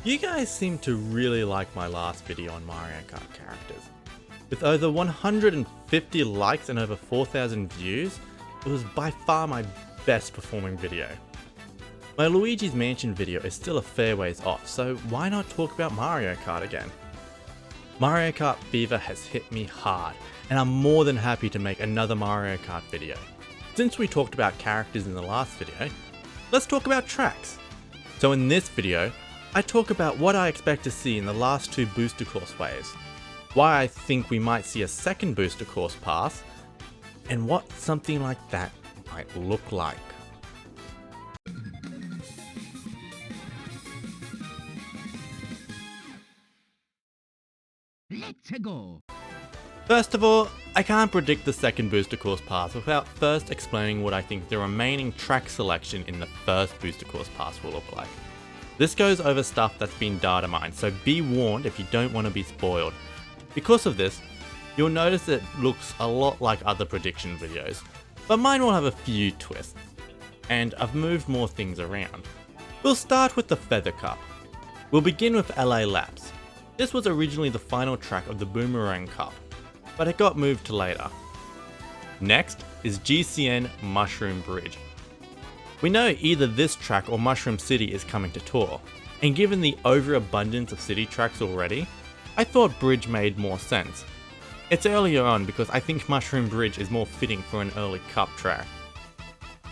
You guys seem to really like my last video on Mario Kart characters. With over 150 likes and over 4,000 views, it was by far my best performing video. My Luigi's Mansion video is still a fair ways off, so why not talk about Mario Kart again? Mario Kart fever has hit me hard, and I'm more than happy to make another Mario Kart video. Since we talked about characters in the last video, let's talk about tracks. So in this video, I talk about what I expect to see in the last two booster course waves, why I think we might see a second booster course pass, and what something like that might look like. Let's go! First of all, I can't predict the second booster course pass without first explaining what I think the remaining track selection in the first booster course pass will look like. This goes over stuff that's been data mined, so be warned if you don't want to be spoiled. Because of this, you'll notice it looks a lot like other prediction videos, but mine will have a few twists, and I've moved more things around. We'll start with the Feather Cup. We'll begin with LA Laps. This was originally the final track of the Boomerang Cup, but it got moved to later. Next is GCN Mushroom Bridge. We know either this track or Mushroom City is coming to tour, and given the overabundance of city tracks already, I thought Bridge made more sense. It's earlier on because I think Mushroom Bridge is more fitting for an early cup track.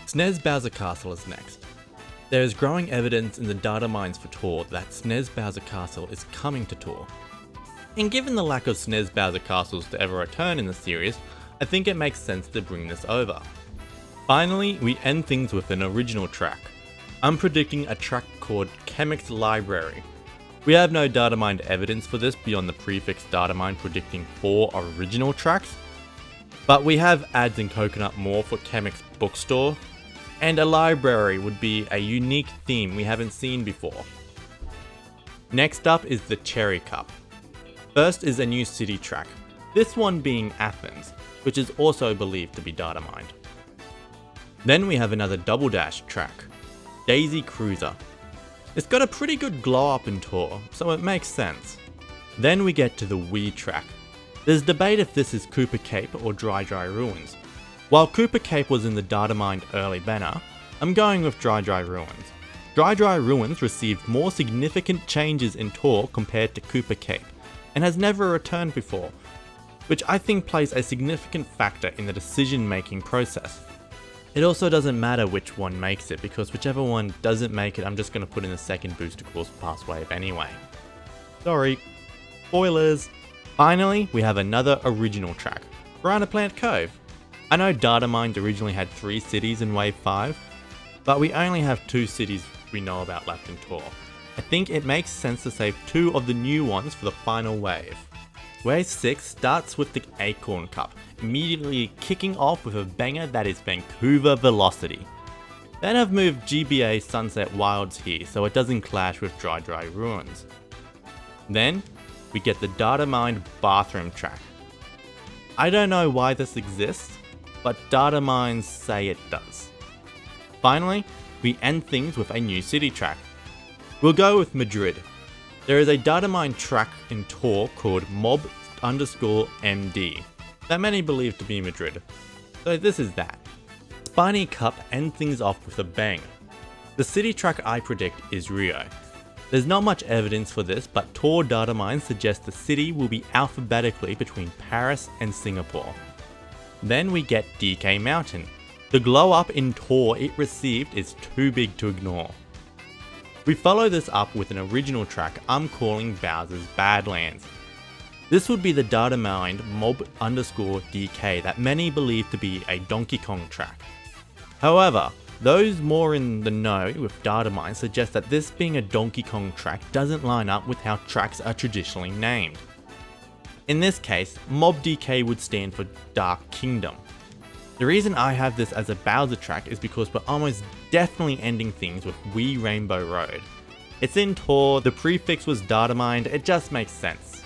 SNES Bowser Castle is next. There is growing evidence in the data mines for Tour that SNES Bowser Castle is coming to Tour. And given the lack of SNES Bowser Castles to ever return in the series, I think it makes sense to bring this over. Finally, we end things with an original track. I'm predicting a track called Chemic's Library. We have no data mined evidence for this beyond the prefix data mine predicting 4 original tracks, but we have ads in Coconut Mall for Chemic's bookstore, and a library would be a unique theme we haven't seen before. Next up is the Cherry Cup. First is a new city track, this one being Athens, which is also believed to be data mined. Then we have another Double Dash track, Daisy Cruiser. It's got a pretty good glow up in Tour, so it makes sense. Then we get to the Wii track. There's debate if this is Cooper Cape or Dry Dry Ruins. While Cooper Cape was in the data mined early banner, I'm going with Dry Dry Ruins. Dry Dry Ruins received more significant changes in Tour compared to Cooper Cape, and has never returned before, which I think plays a significant factor in the decision making process. It also doesn't matter which one makes it, because whichever one doesn't make it, I'm just going to put in the second booster course pass wave anyway. Sorry. Spoilers. Finally, we have another original track, Piranha Plant Cove. I know data mines originally had 3 cities in wave 5, but we only have 2 cities we know about left in Tour. I think it makes sense to save 2 of the new ones for the final wave. Wave 6 starts with the Acorn Cup, immediately kicking off with a banger that is Vancouver Velocity. Then I've moved GBA Sunset Wilds here so it doesn't clash with Dry Dry Ruins. Then we get the data mined Bathroom track. I don't know why this exists, but data mines say it does. Finally, we end things with a new city track. We'll go with Madrid. There is a data mine track in Tour called Mob_MD that many believe to be Madrid, so this is that. Spiny Cup ends things off with a bang. The city track I predict is Rio. There's not much evidence for this, but Tour data mines suggest the city will be alphabetically between Paris and Singapore. Then we get DK Mountain. The glow up in Tour it received is too big to ignore. We follow this up with an original track I'm calling Bowser's Badlands. This would be the data mined Mob_DK that many believe to be a Donkey Kong track. However, those more in the know with data mines suggest that this being a Donkey Kong track doesn't line up with how tracks are traditionally named. In this case, MobDK would stand for Dark Kingdom. The reason I have this as a Bowser track is because we're almost definitely ending things with Wii Rainbow Road. It's in Tour, the prefix was data mined, it just makes sense.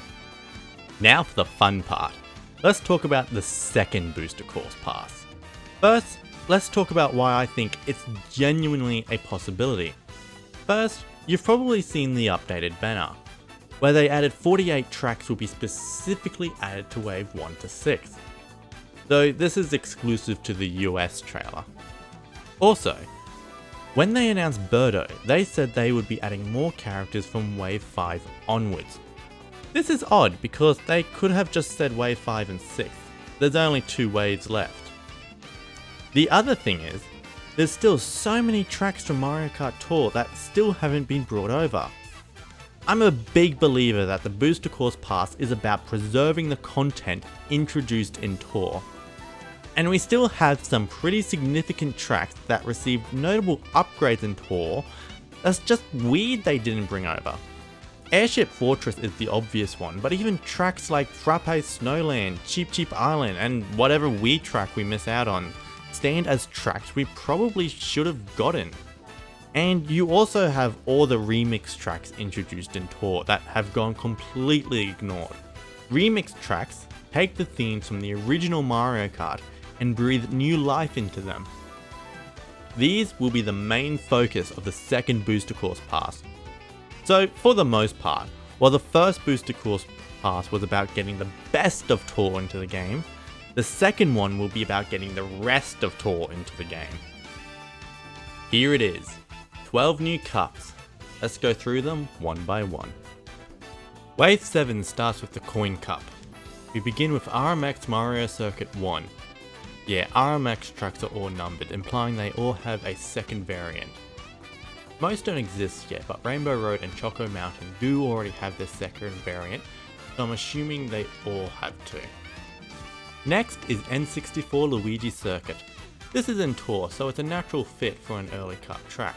Now for the fun part. Let's talk about the second booster course pass. First, let's talk about why I think it's genuinely a possibility. First, You've probably seen the updated banner, where they added 48 tracks will be specifically added to Wave 1 to 6, though this is exclusive to the US trailer. Also, when they announced Birdo, they said they would be adding more characters from Wave 5 onwards. This is odd because they could have just said Wave 5 and 6, there's only 2 waves left. The other thing is, there's still so many tracks from Mario Kart Tour that still haven't been brought over. I'm a big believer that the Booster Course Pass is about preserving the content introduced in Tour. And we still have some pretty significant tracks that received notable upgrades in Tour that's just weird they didn't bring over. Airship Fortress is the obvious one, but even tracks like Frappe Snowland, Cheep Cheep Island, and whatever Wii track we miss out on stand as tracks we probably should have gotten. And you also have all the remix tracks introduced in Tour that have gone completely ignored. Remix tracks take the themes from the original Mario Kart and breathe new life into them. These will be the main focus of the second Booster Course Pass. So for the most part, while the first Booster Course Pass was about getting the best of Tour into the game, the second one will be about getting the rest of Tour into the game. Here it is, 12 new cups. Let's go through them one by one. Wave 7 starts with the Coin Cup. We begin with RMX Mario Circuit 1. Yeah, RMX tracks are all numbered, implying they all have a second variant. Most don't exist yet, but Rainbow Road and Choco Mountain do already have their second variant, so I'm assuming they all have too. Next is N64 Luigi Circuit. This is in Tour, so it's a natural fit for an early cut track.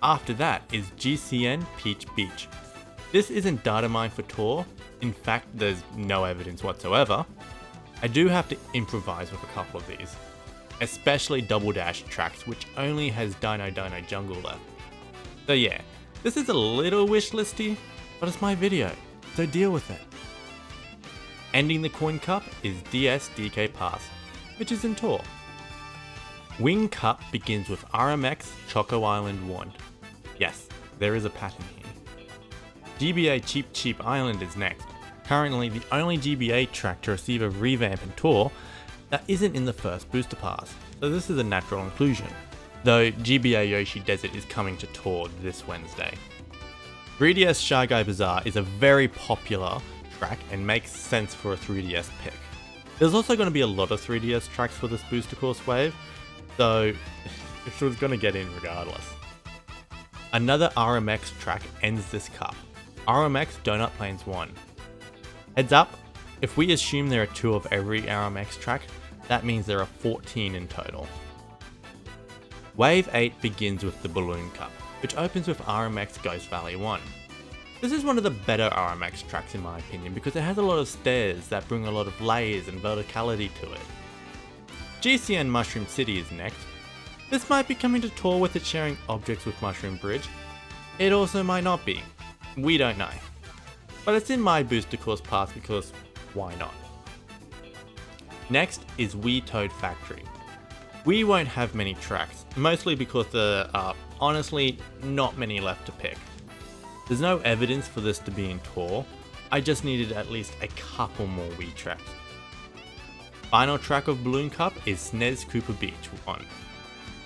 After that is GCN Peach Beach. This isn't data mined for Tour, in fact there's no evidence whatsoever. I do have to improvise with a couple of these, especially Double Dash tracks which only has Dino Dino Jungle left. So yeah, this is a little wish listy, but it's my video, so deal with it. Ending the Coin Cup is DS DK Pass, which is in Tour. Wing Cup begins with RMX Choco Island 1. Yes, there is a pattern here. GBA Cheep Cheep Island is next, currently the only GBA track to receive a revamp in Tour that isn't in the first Booster Pass, so this is a natural inclusion, though GBA Yoshi Desert is coming to Tour this Wednesday. 3DS Shy Guy Bazaar is a very popular track and makes sense for a 3DS pick. There's also going to be a lot of 3DS tracks for this Booster Course wave, so it was going to get in regardless. Another RMX track ends this cup, RMX Donut Plains 1. Heads up, if we assume there are 2 of every RMX track, that means there are 14 in total. Wave 8 begins with the Balloon Cup, which opens with RMX Ghost Valley 1. This is one of the better RMX tracks in my opinion because it has a lot of stairs that bring a lot of layers and verticality to it. GCN Mushroom City is next. This might be coming to Tour with it sharing objects with Mushroom Bridge. It also might not be. We don't know. But it's in my Booster Course Pass because why not? Next is Wii Toad Factory. We won't have many tracks, mostly because there are honestly not many left to pick. There's no evidence for this to be in Tour, I just needed at least a couple more Wii tracks. Final track of Balloon Cup is SNES Cooper Beach 1.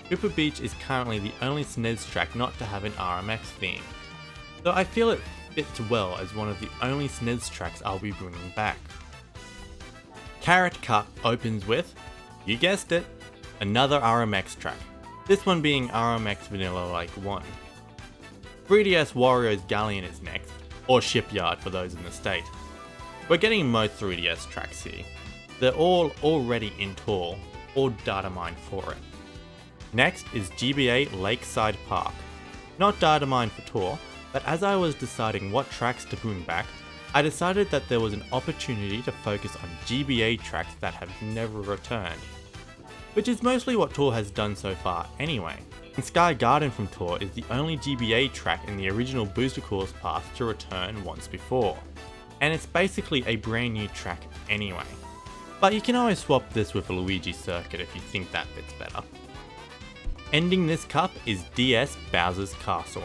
Cooper Beach is currently the only SNES track not to have an RMX theme, though I feel it fits well as one of the only SNES tracks I'll be bringing back. Carrot Cup opens with, you guessed it, another RMX track, this one being RMX Vanilla Lake 1. 3DS Wario's Galleon is next, or Shipyard for those in the state. We're getting most 3DS tracks here. They're all already in Tour, or data mined for it. Next is GBA Lakeside Park. Not data mined for Tour, but as I was deciding what tracks to bring back, I decided that there was an opportunity to focus on GBA tracks that have never returned. Which is mostly what Tour has done so far anyway. And Sky Garden from Tour is the only GBA track in the original Booster Course Pass to return once before. And it's basically a brand new track anyway. But you can always swap this with a Luigi Circuit if you think that fits better. Ending this cup is DS Bowser's Castle.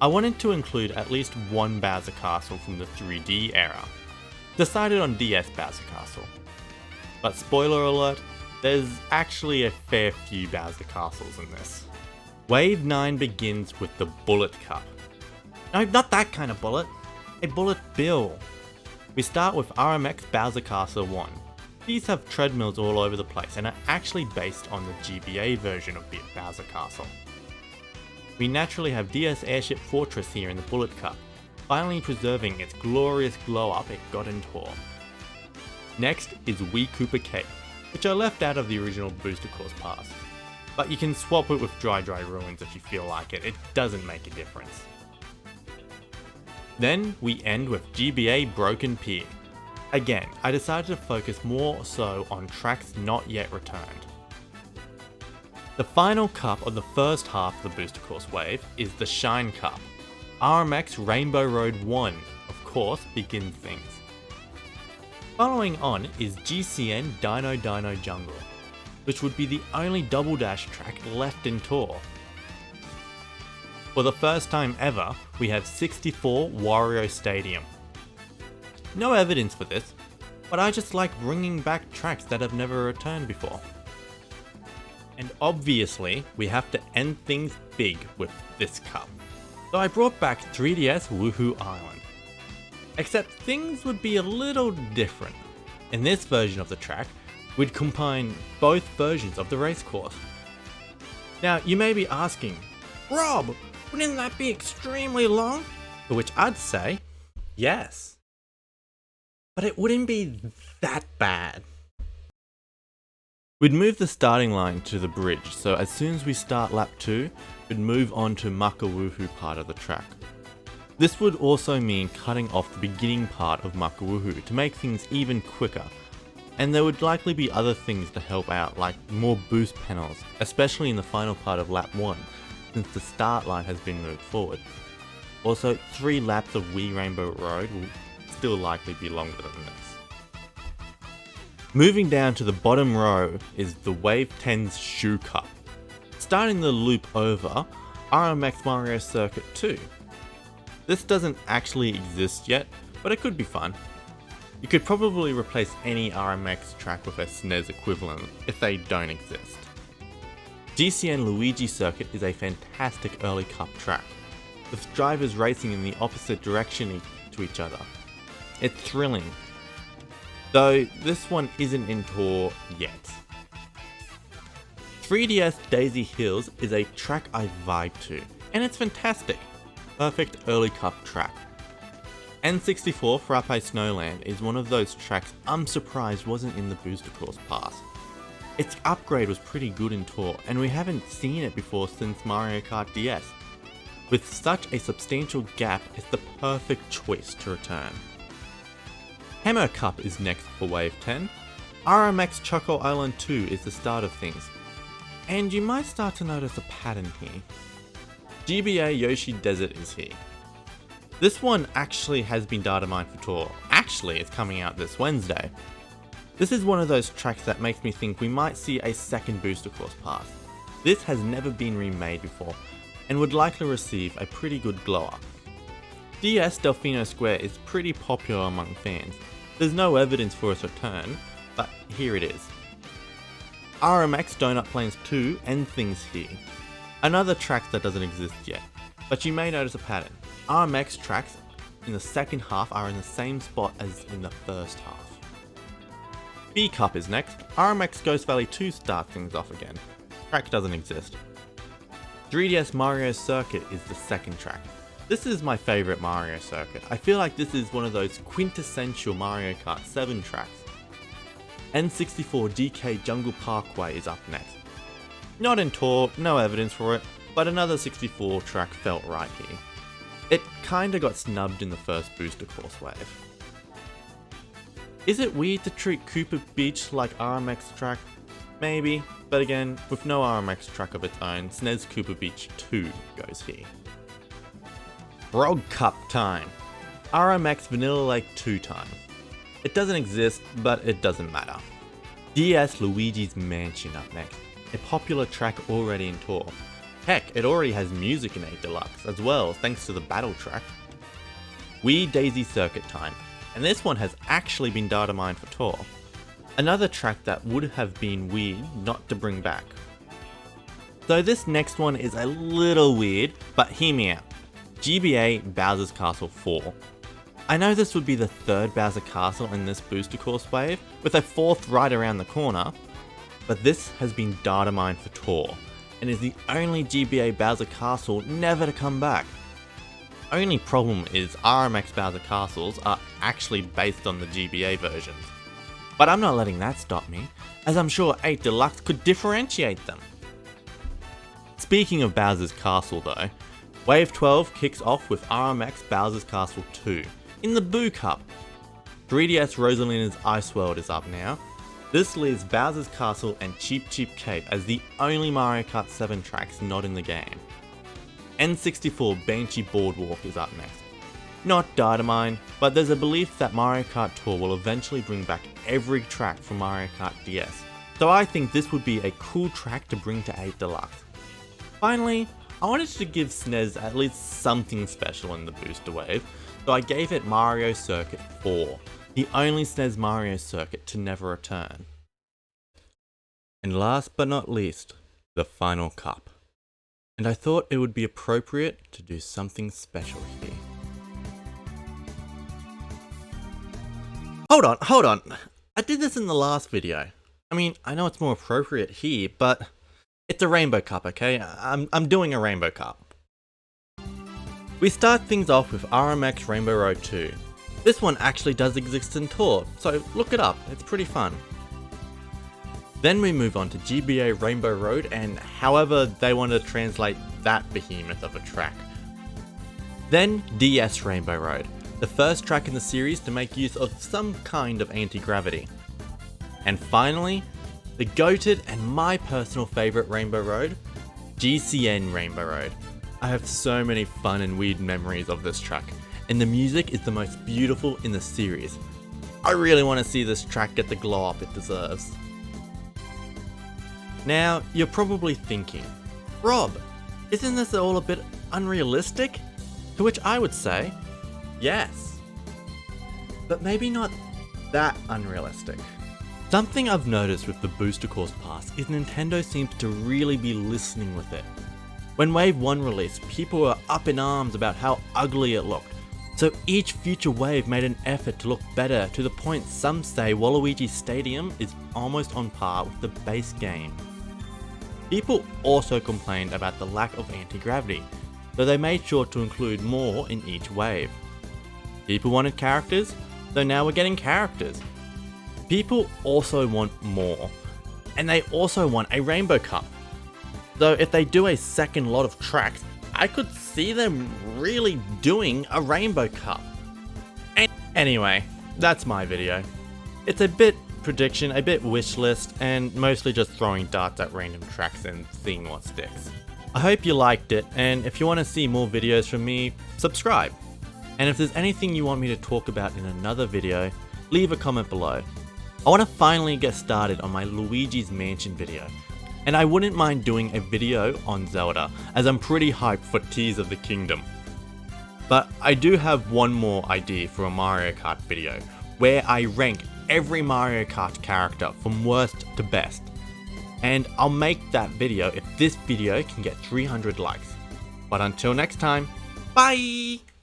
I wanted to include at least one Bowser Castle from the 3D era. Decided on DS Bowser Castle. But spoiler alert, there's actually a fair few Bowser Castles in this. Wave 9 begins with the Bullet Cup. No, not that kind of bullet. A bullet bill. We start with RMX Bowser Castle 1. These have treadmills all over the place and are actually based on the GBA version of Bowser Castle. We naturally have DS Airship Fortress here in the Bullet Cup, finally preserving its glorious glow up it got in Tour. Next is Wii Koopa Cape, which I left out of the original Booster Course Pass. But you can swap it with Dry Ruins if you feel like it doesn't make a difference. Then we end with GBA Broken Pier. Again, I decided to focus more so on tracks not yet returned. The final cup of the first half of the Booster Course wave is the Shine Cup. RMX Rainbow Road 1, of course, begins things. Following on is GCN Dino Jungle, which would be the only Double Dash track left in Tour. For the first time ever, we have 64 Wario Stadium. No evidence for this, but I just like bringing back tracks that have never returned before. And obviously, we have to end things big with this cup. So I brought back 3DS Woohoo Island. Except things would be a little different. In this version of the track, we'd combine both versions of the race course. Now, you may be asking, Rob, wouldn't that be extremely long? To which I'd say, yes. But it wouldn't be that bad. We'd move the starting line to the bridge, so as soon as we start lap 2, we'd move on to Mucka Woohoo part of the track. This would also mean cutting off the beginning part of Mucka Woohoo to make things even quicker, and there would likely be other things to help out, like more boost panels, especially in the final part of lap 1, since the start line has been moved forward. Also, 3 laps of Wii Rainbow Road will still likely be longer than this. Moving down to the bottom row is the Wave 10's Shoe Cup. Starting the loop over, RMX Mario Circuit 2. This doesn't actually exist yet, but it could be fun. You could probably replace any RMX track with a SNES equivalent if they don't exist. GCN Luigi Circuit is a fantastic early cup track, with drivers racing in the opposite direction to each other. It's thrilling. Though this one isn't in Tour yet. 3DS Daisy Hills is a track I vibe to, and it's fantastic. Perfect early cup track. N64 Frappe Snowland is one of those tracks I'm surprised wasn't in the Booster Course Pass. Its upgrade was pretty good in Tour, and we haven't seen it before since Mario Kart DS. With such a substantial gap, it's the perfect choice to return. Hammer Cup is next for Wave 10. RMX Choco Island 2 is the start of things. And you might start to notice a pattern here. GBA Yoshi Desert is here. This one actually has been data mined for Tour. Actually, it's coming out this Wednesday. This is one of those tracks that makes me think we might see a second Booster Course Pass. This has never been remade before, and would likely receive a pretty good glow up. DS Delfino Square is pretty popular among fans. There's no evidence for its return, but here it is. RMX Donut Plains 2 ends things here. Another track that doesn't exist yet, but you may notice a pattern. RMX tracks in the second half are in the same spot as in the first half. B Cup is next. RMX Ghost Valley 2 starts things off again. Track doesn't exist. 3DS Mario Circuit is the second track. This is my favourite Mario Circuit. I feel like this is one of those quintessential Mario Kart 7 tracks. N64 DK Jungle Parkway is up next. Not in Tour, no evidence for it, but another 64 track felt right here. It kinda got snubbed in the first Booster Course wave. Is it weird to treat Cooper Beach like RMX track? Maybe, but again, with no RMX track of its own, SNES Cooper Beach 2 goes here. Frog Cup time. RMX Vanilla Lake 2 time. It doesn't exist, but it doesn't matter. DS Luigi's Mansion up next. a popular track already in Tour. Heck, it already has music in 8 Deluxe as well, thanks to the battle track. Wii Daisy Circuit Time, and this one has actually been data mined for Tour. Another track that would have been weird not to bring back. So this next one is a little weird, but hear me out. GBA Bowser's Castle 4. I know this would be the third Bowser Castle in this booster course wave, with a fourth right around the corner, but this has been data mined for Tour, and is the only GBA Bowser Castle never to come back. Only problem is RMX Bowser Castles are actually based on the GBA versions. But I'm not letting that stop me, as I'm sure 8 Deluxe could differentiate them. Speaking of Bowser's Castle though, Wave 12 kicks off with RMX Bowser's Castle 2, in the Boo Cup. 3DS Rosalina's Ice World is up now. This leaves Bowser's Castle and Cheep Cheep Cape as the only Mario Kart 7 tracks not in the game. N64 Banshee Boardwalk is up next. Not data mined, but there's a belief that Mario Kart Tour will eventually bring back every track from Mario Kart DS, so I think this would be a cool track to bring to 8 Deluxe. Finally, I wanted to give SNES at least something special in the booster wave, so I gave it Mario Circuit 4, the only SNES Mario circuit to never return. And last but not least, the final cup. And I thought it would be appropriate to do something special here. Hold on, I did this in the last video. I mean, I know it's more appropriate here, but it's a rainbow cup, okay? I'm doing a rainbow cup. We start things off with RMX Rainbow Road 2. This one actually does exist in Tour, so look it up, it's pretty fun. Then we move on to GBA Rainbow Road and however they want to translate that behemoth of a track. Then DS Rainbow Road, the first track in the series to make use of some kind of anti-gravity. And finally, the goated and my personal favourite Rainbow Road, GCN Rainbow Road. I have so many fun and weird memories of this track, and the music is the most beautiful in the series. I really want to see this track get the glow up it deserves. Now, you're probably thinking, Rob, isn't this all a bit unrealistic? To which I would say, yes. But maybe not that unrealistic. Something I've noticed with the Booster Course Pass is Nintendo seems to really be listening with it. When Wave 1 released, people were up in arms about how ugly it looked, so each future wave made an effort to look better to the point some say Waluigi Stadium is almost on par with the base game. People also complained about the lack of anti-gravity, so they made sure to include more in each wave. People wanted characters, so now we're getting characters. People also want more, and they also want a Rainbow Cup. So if they do a second lot of tracks, I could see them really doing a Rainbow Cup. And anyway, that's my video. It's a bit prediction, a bit wish list, and mostly just throwing darts at random tracks and seeing what sticks. I hope you liked it, and if you want to see more videos from me, subscribe. And if there's anything you want me to talk about in another video, leave a comment below. I want to finally get started on my Luigi's Mansion video, and I wouldn't mind doing a video on Zelda, as I'm pretty hyped for Tears of the Kingdom. But I do have one more idea for a Mario Kart video, where I rank every Mario Kart character from worst to best. And I'll make that video if this video can get 300 likes. But until next time, bye!